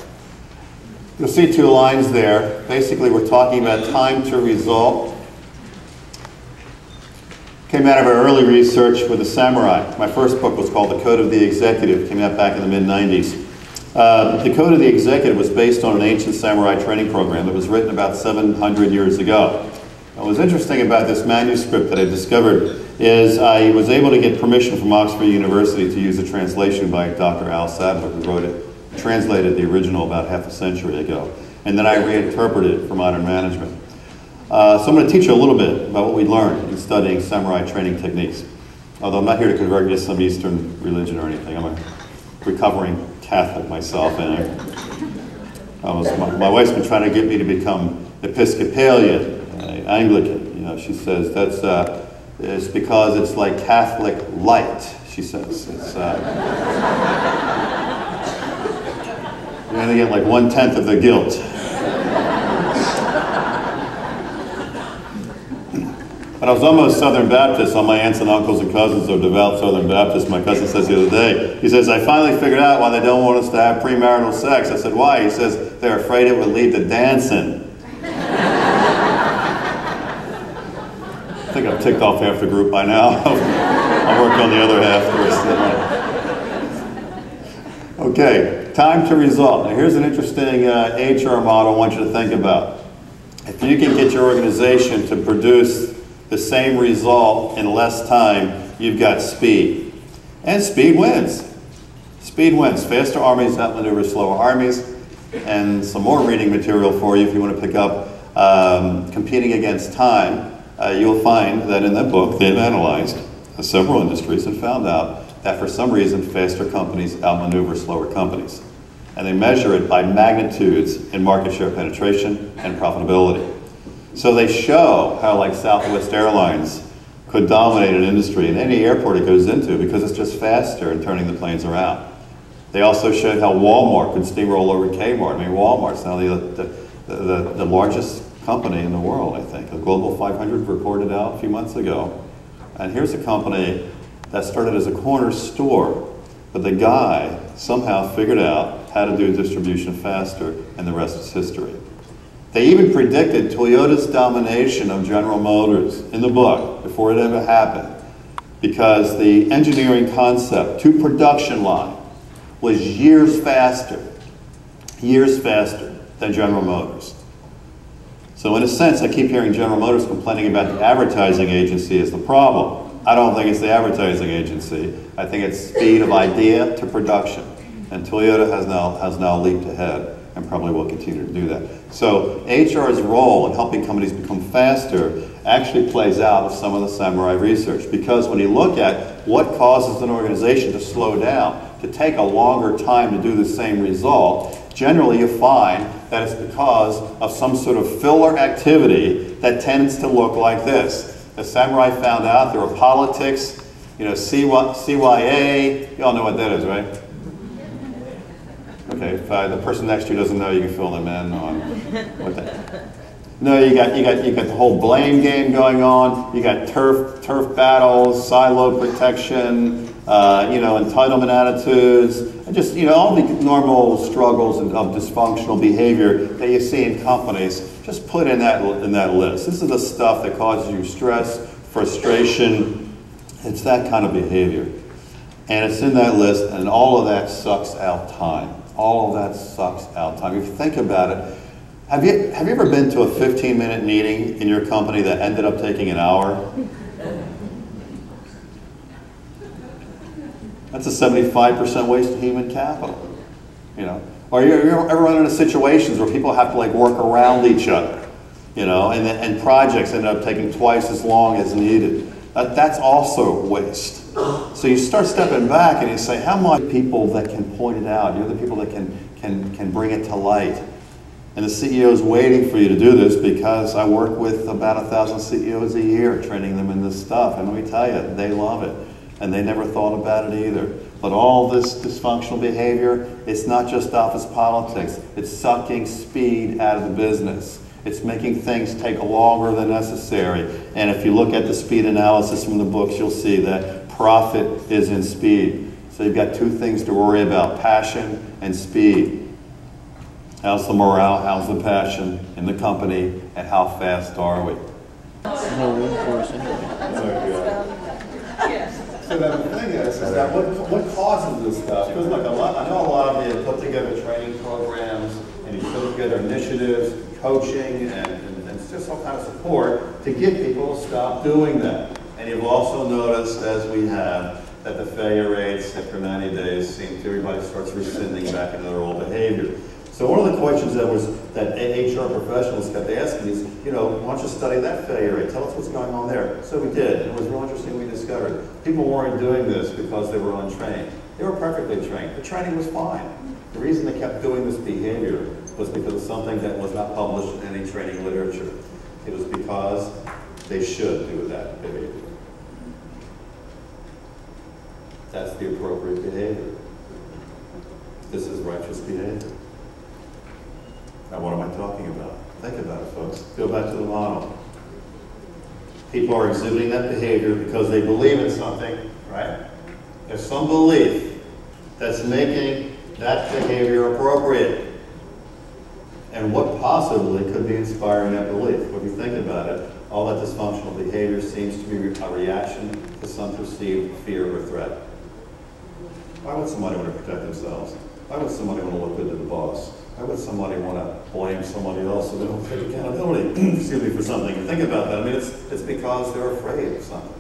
You'll see 2 lines there. Basically, we're talking about time to result. Came out of our early research with the samurai. My first book was called The Code of the Executive. Came out back in the mid-90s. The Code of the Executive was based on an ancient samurai training program that was written about 700 years ago. What was interesting about this manuscript that I discovered is I was able to get permission from Oxford University to use a translation by Dr. Al Sadler, who wrote it, translated the original about half a century ago, and then I reinterpreted it for modern management. So I'm going to teach you a little bit about what we learned in studying samurai training techniques. Although I'm not here to convert you to some Eastern religion or anything. I'm a recovering Catholic myself, and my wife's been trying to get me to become Episcopalian, Anglican. You know, she says it's because it's like Catholic light. She says it's you're going to get like 1/10 of the guilt. But I was almost Southern Baptist. All my aunts and uncles and cousins are devout Southern Baptists. My cousin says the other day, he says, I finally figured out why they don't want us to have premarital sex. I said, why? He says, they're afraid it would lead to dancing. I think I've ticked off half the group by now. I'll work on the other half first. Okay, time to result. Now here's an interesting HR model I want you to think about. If you can get your organization to produce the same result in less time, you've got speed. And speed wins. Speed wins. Faster armies outmaneuver slower armies. And some more reading material for you if you want to pick up competing against time. You'll find that in that book they've analyzed several industries and found out that for some reason faster companies outmaneuver slower companies. And they measure it by magnitudes in market share penetration and profitability. So they show how like Southwest Airlines could dominate an industry in any airport it goes into because it's just faster in turning the planes around. They also showed how Walmart could steamroll over Kmart. I mean, Walmart's now the largest company in the world, I think. The Global 500 reported out a few months ago. And here's a company that started as a corner store, but the guy somehow figured out how to do distribution faster, and the rest is history. They even predicted Toyota's domination of General Motors in the book before it ever happened, because the engineering concept to production line was years faster than General Motors. So in a sense, I keep hearing General Motors complaining about the advertising agency as the problem. I don't think it's the advertising agency. I think it's speed of idea to production. And Toyota has now leaped ahead and probably will continue to do that. So HR's role in helping companies become faster actually plays out with some of the samurai research, because when you look at what causes an organization to slow down, to take a longer time to do the same result, generally you find that it's because of some sort of filler activity that tends to look like this. The samurai found out there were politics, you know, CYA, you all know what that is, right? Okay, if the person next to you doesn't know, you can fill them in on what that. No, you got the whole blame game going on. You got turf battles, silo protection, you know, entitlement attitudes, and just, you know, all the normal struggles of dysfunctional behavior that you see in companies. Just put in that list. This is the stuff that causes you stress, frustration. It's that kind of behavior, and it's in that list. And all of that sucks out time. All of that sucks out time. If you think about it, have you ever been to a 15-minute meeting in your company that ended up taking an hour? That's a 75% waste of human capital, you know. Or you ever run into situations where people have to like work around each other, you know, and projects end up taking twice as long as needed. That's also waste. So you start stepping back and you say, how much people that can point it out? You're the people that can bring it to light. And the CEO is waiting for you to do this, because I work with about 1,000 CEOs a year training them in this stuff. And let me tell you, they love it. And they never thought about it either. But all this dysfunctional behavior, it's not just office politics. It's sucking speed out of the business. It's making things take longer than necessary. And if you look at the speed analysis from the books, you'll see that profit is in speed. So you've got two things to worry about: passion and speed. How's the morale, how's the passion in the company, and how fast are we? No room for us anyway. So the thing is that what causes this stuff? Because look, I know a lot of you have put together training programs, and you put together initiatives, coaching, and just some kind of support to get people to stop doing that. And you've also noticed, as we have, that the failure rates after 90 days seem to, everybody starts rescinding back into their old behavior. So one of the questions that HR professionals kept asking is, you know, why don't you study that failure rate? Tell us what's going on there. So we did, and it was real interesting. We discovered people weren't doing this because they were untrained. They were perfectly trained. The training was fine. The reason they kept doing this behavior was because of something that was not published in any training literature. It was because they should do that behavior. That's the appropriate behavior. This is righteous behavior. Now, what am I talking about? Think about it, folks. Go back to the model. People are exhibiting that behavior because they believe in something, right? There's some belief that's making that behavior appropriate. And what possibly could be inspiring that belief? When you think about it, all that dysfunctional behavior seems to be a reaction to some perceived fear or threat. Why would somebody want to protect themselves? Why would somebody want to look good to the boss? Why would somebody want to blame somebody else so they don't take accountability excuse me, for something? And think about that. I mean, it's because they're afraid of something.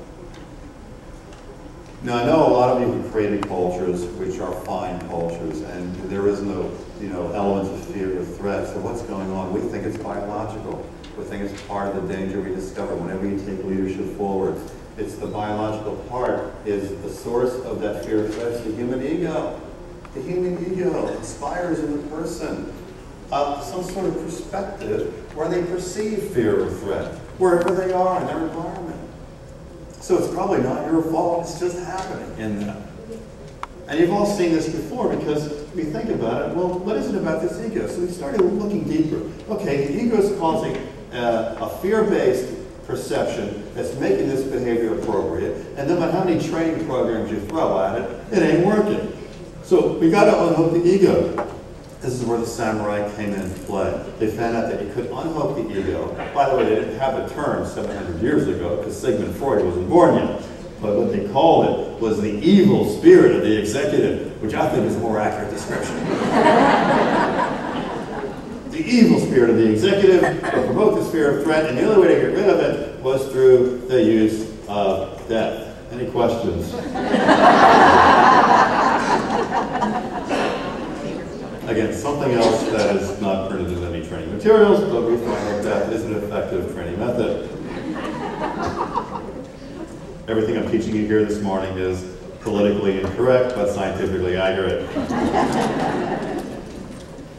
Now, I know a lot of you have created cultures which are fine cultures, and there is no, elements of fear or threat. So what's going on? We think it's biological. We think it's part of the danger we discover whenever you take leadership forward. It's the biological part is the source of that fear or threat. It's the human ego. The human ego inspires in the person some sort of perspective where they perceive fear or threat, wherever they are in their environment. So it's probably not your fault, it's just happening in them. And you've all seen this before because we think about it, well, what is it about this ego? So we started looking deeper. Okay, the ego is causing a fear-based perception that's making this behavior appropriate, and no matter how many training programs you throw at it, it ain't working. So we got to unhook the ego. This is where the samurai came into play. They found out that you could unhook the ego. By the way, they didn't have the term 700 years ago because Sigmund Freud wasn't born yet. But what they called it was the evil spirit of the executive, which I think is a more accurate description. The evil spirit of the executive will promote this fear of threat, and the only way to get rid of it was through the use of death. Any questions? Again, something else that is not printed in any training materials, but we find that death is an effective training method. Everything I'm teaching you here this morning is politically incorrect, but scientifically accurate.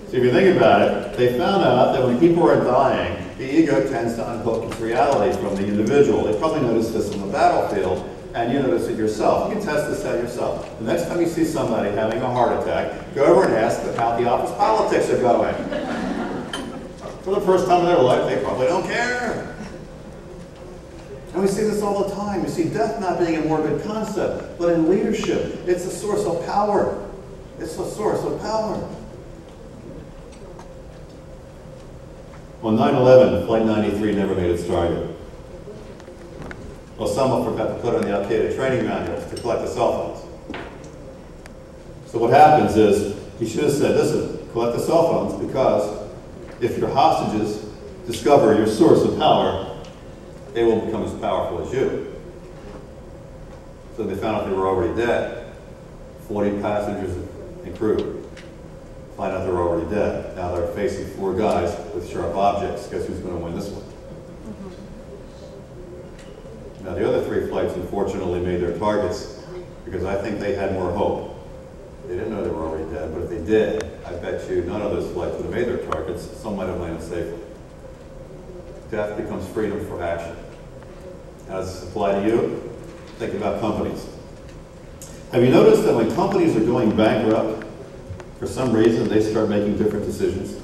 So if you think about it, they found out that when people are dying, the ego tends to unhook its reality from the individual. They probably noticed this on the battlefield, and you notice it yourself. You can test this out yourself. The next time you see somebody having a heart attack, go over and ask them how the office politics are going. For the first time in their life, they probably don't care. And we see this all the time. You see death not being a morbid concept, but in leadership, it's a source of power. It's a source of power. On 9/11, Flight 93 never made its target. Osama forgot to put on the Al-Qaeda training manuals to collect the cell phones. So what happens is, he should have said, listen, collect the cell phones because if your hostages discover your source of power, they will become as powerful as you. So they found out they were already dead. 40 passengers and crew. Find out they're already dead. Now they're facing 4 guys with sharp objects. Guess who's going to win this one? Now the other 3 flights unfortunately made their targets because I think they had more hope. They didn't know they were already dead, but if they did, I bet you none of those flights would have made their targets. Some might have landed safely. Death becomes freedom for action. How does this apply to you? Think about companies. Have you noticed that when companies are going bankrupt, for some reason they start making different decisions?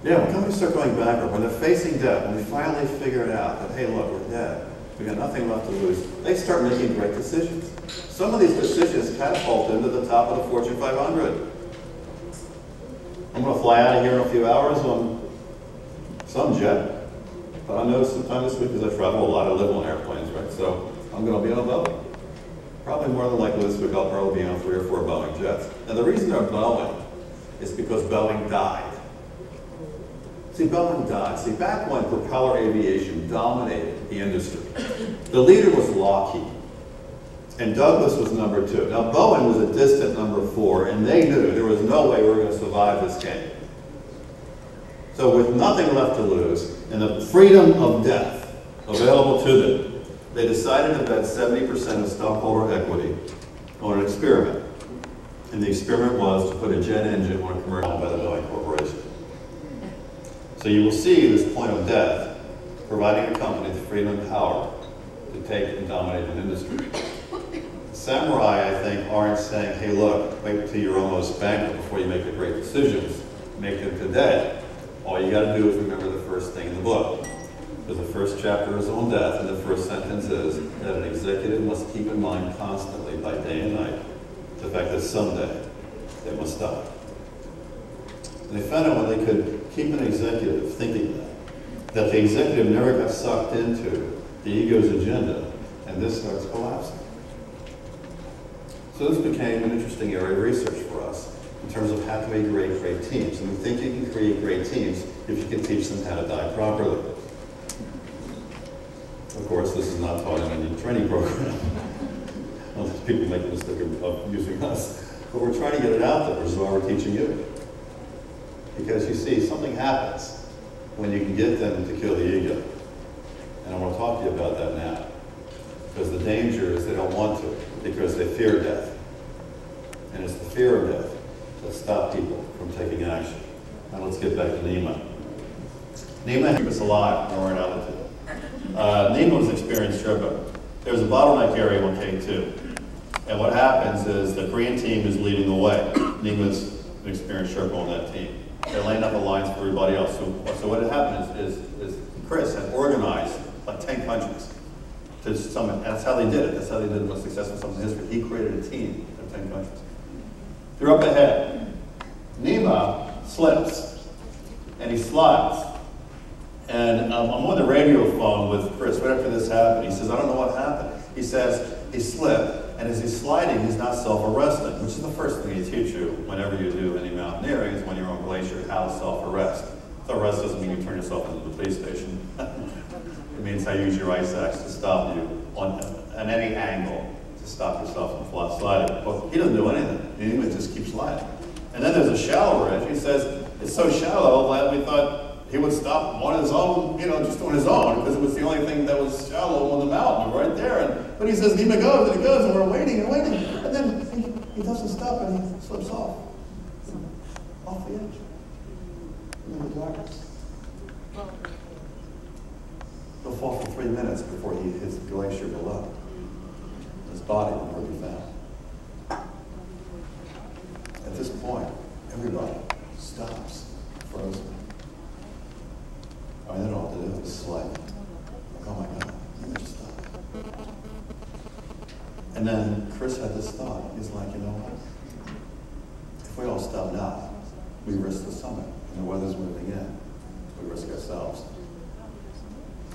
Yeah, when companies start going bankrupt, when they're facing debt, when they finally figure it out that, hey, look, we're dead, we got nothing left to lose, they start making great decisions. Some of these decisions catapult them to the top of the Fortune 500. I'm going to fly out of here in a few hours on some jet. But I know sometime this week, because I travel a lot, I live on airplanes, right? So I'm going to be on a Boeing. Probably more than likely this week I'll probably be on 3 or 4 Boeing jets. And the reason they're Boeing is because Boeing died. See, Bowen died. See, back when propeller aviation dominated the industry, the leader was Lockheed, and Douglas was number 2. Now, Bowen was a distant number 4, and they knew there was no way we were going to survive this game. So with nothing left to lose, and the freedom of death available to them, they decided to bet 70% of stockholder equity on an experiment. And the experiment was to put a jet engine on a commercial by the Boeing Corporation. So you will see this point of death, providing a company the freedom and power to take and dominate an industry. Samurai, I think, aren't saying, hey, look, wait till you're almost bankrupt before you make the great decisions. Make them today. All you got to do is remember the first thing in the book. Because the first chapter is on death, and the first sentence is that an executive must keep in mind constantly, by day and night, the fact that someday they must die. And they found out when they could keep an executive thinking that the executive never got sucked into the ego's agenda, and this starts collapsing. So this became an interesting area of research for us in terms of how to make great teams. And we think you can create great teams if you can teach them how to die properly. Of course, this is not taught in any training program. Unless people make the mistake of using us. But we're trying to get it out there, which is why we're teaching you. Because you see, something happens when you can get them to kill the ego. And I want to talk to you about that now. Because the danger is they don't want to, because they fear death. And it's the fear of death that stops people from taking action. Now let's get back to Nima. Nima kept us alive when we're in altitude. Nima was an experienced tripper. There's a bottleneck area on K2. And what happens is the Korean team is leading the way. Nima's an experienced tripper on that team. They're laying up the lines for everybody else. So what had happened is Chris had organized like 10 countries to summit. And that's how they did it. That's how they did the most successful summit in history. He created a team of 10 countries. They're up ahead. Nima slips, and he slides. And I'm on the radio phone with Chris right after this happened. He says, I don't know what happened. He says, he slipped, and as he's sliding, he's not self-arresting, which is the first thing they teach you whenever you do any mountaineering, is when you're on glacier, how to self-arrest. Self-arrest doesn't mean you turn yourself into the police station. It means how you use your ice axe to stop you on any angle, to stop yourself from sliding. Well, he doesn't do anything. He even just keeps sliding. And then there's a shallower edge. He says, it's so shallow that we thought he would stop on his own, just on his own, because it was the only thing that was shallow on the mountain, right there. But he says, Nima goes, and he goes, and we're waiting and waiting. And then he doesn't stop, and he slips off the edge. In the darkness. He'll fall for 3 minutes before he hits the glacier below. His body will never be found. At this point, everybody stops, frozen. I mean, they don't know what to do. It's like, oh my God, let me just stop. And then Chris had this thought. He's like, you know what? If we all stop now, we risk the summit. And the weather's moving in. We risk ourselves.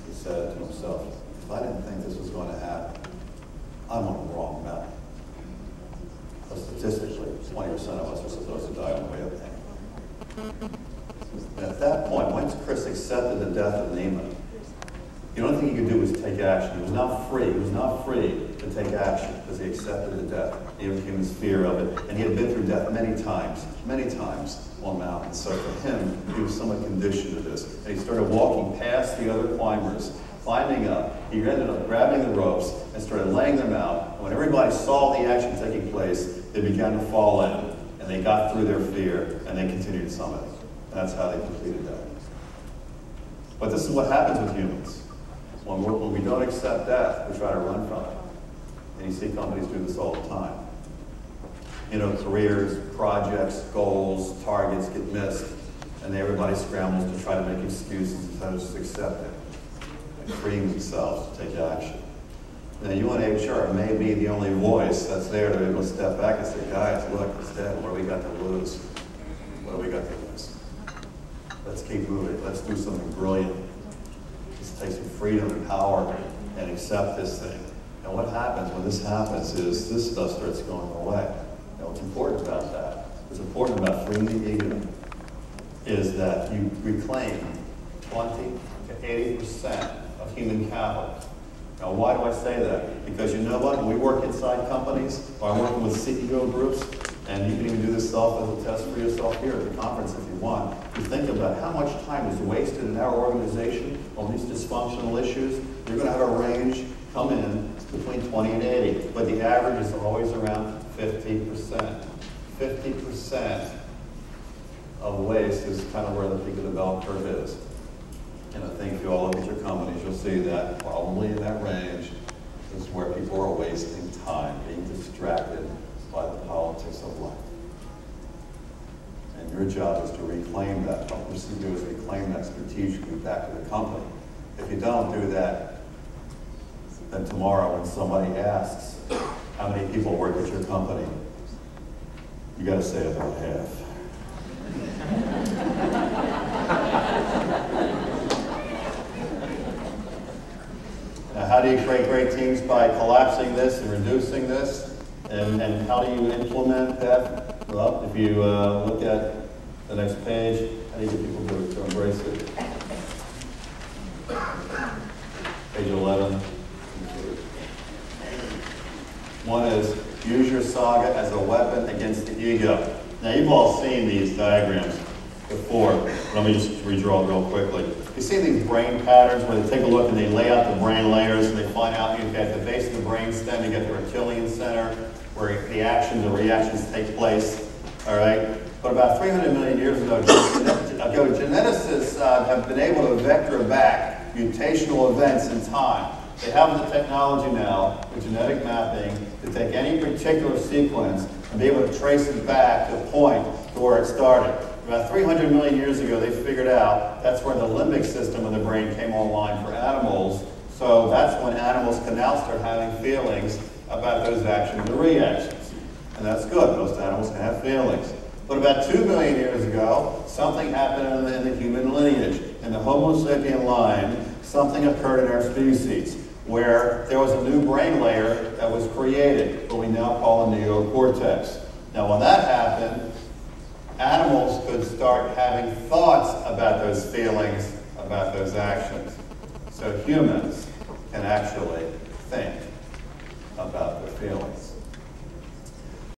He said to himself, if I didn't think this was going to happen, I'm on the wrong mountain. But statistically, 20% of us are supposed to die on the way up there. And at that point, once Chris accepted the death of Nima, the only thing he could do was take action. He was not free. He was not free to take action because he accepted the death. He overcame his fear of it. And he had been through death many times on mountains. So for him, he was somewhat conditioned to this. And he started walking past the other climbers, climbing up. He ended up grabbing the ropes and started laying them out. And when everybody saw the action taking place, they began to fall in. And they got through their fear, and they continued to summit. That's how they completed that. But this is what happens with humans. When we don't accept death, we try to run from it. And you see companies do this all the time. Careers, projects, goals, targets get missed, and everybody scrambles to try to make excuses instead of just accept it and freeing themselves to take action. Now, you in HR may be the only voice that's there to be able to step back and say, guys, look, it's dead. What do we got to lose? What do we got to lose? Let's keep moving. Let's do something brilliant. Let's take some freedom and power and accept this thing. And what happens when this happens is this stuff starts going away. Now, what's important about that? What's important about freeing the ego is that you reclaim 20 to 80% of human capital. Now, why do I say that? Because you know what? When we work inside companies, or I'm working with CEO groups, and you can even do this self as a test for yourself here at the conference if you want. You think about how much time is wasted in our organization on these dysfunctional issues. You're going to have a range come in between 20 and 80, but the average is always around 50%. 50% of waste is kind of where the peak of the bell curve is. And I think if you all look at your companies, you'll see that probably in that range is where people are wasting time, being distracted by the politics of life. And your job is to reclaim that. What we're supposed to do is reclaim that strategically back to the company. If you don't do that, then tomorrow when somebody asks how many people work at your company, you got to say about half. Now, how do you create great teams? By collapsing this and reducing this. And how do you implement that? Well, if you look at the next page, how do you get people to embrace it? Page 11. One is use your saga as a weapon against the ego. Now, you've all seen these diagrams before. Let me just redraw real quickly. You see these brain patterns where they take a look and they lay out the brain layers and they find out you've got the base of the brain stem, you get the reptilian center, where the actions or reactions take place, all right? But about 300 million years ago, geneticists have been able to vector back mutational events in time. They have the technology now with genetic mapping to take any particular sequence and be able to trace it back to a point to where it started. About 300 million years ago, they figured out that's where the limbic system of the brain came online for animals. So that's when animals can now start having feelings about those actions and reactions. And that's good. Most animals can have feelings. But about 2 million years ago, something happened in the human lineage. In the Homo sapien line, something occurred in our species where there was a new brain layer that was created, what we now call a neocortex. Now, when that happened, animals could start having thoughts about those feelings, about those actions. So humans can actually think about their feelings.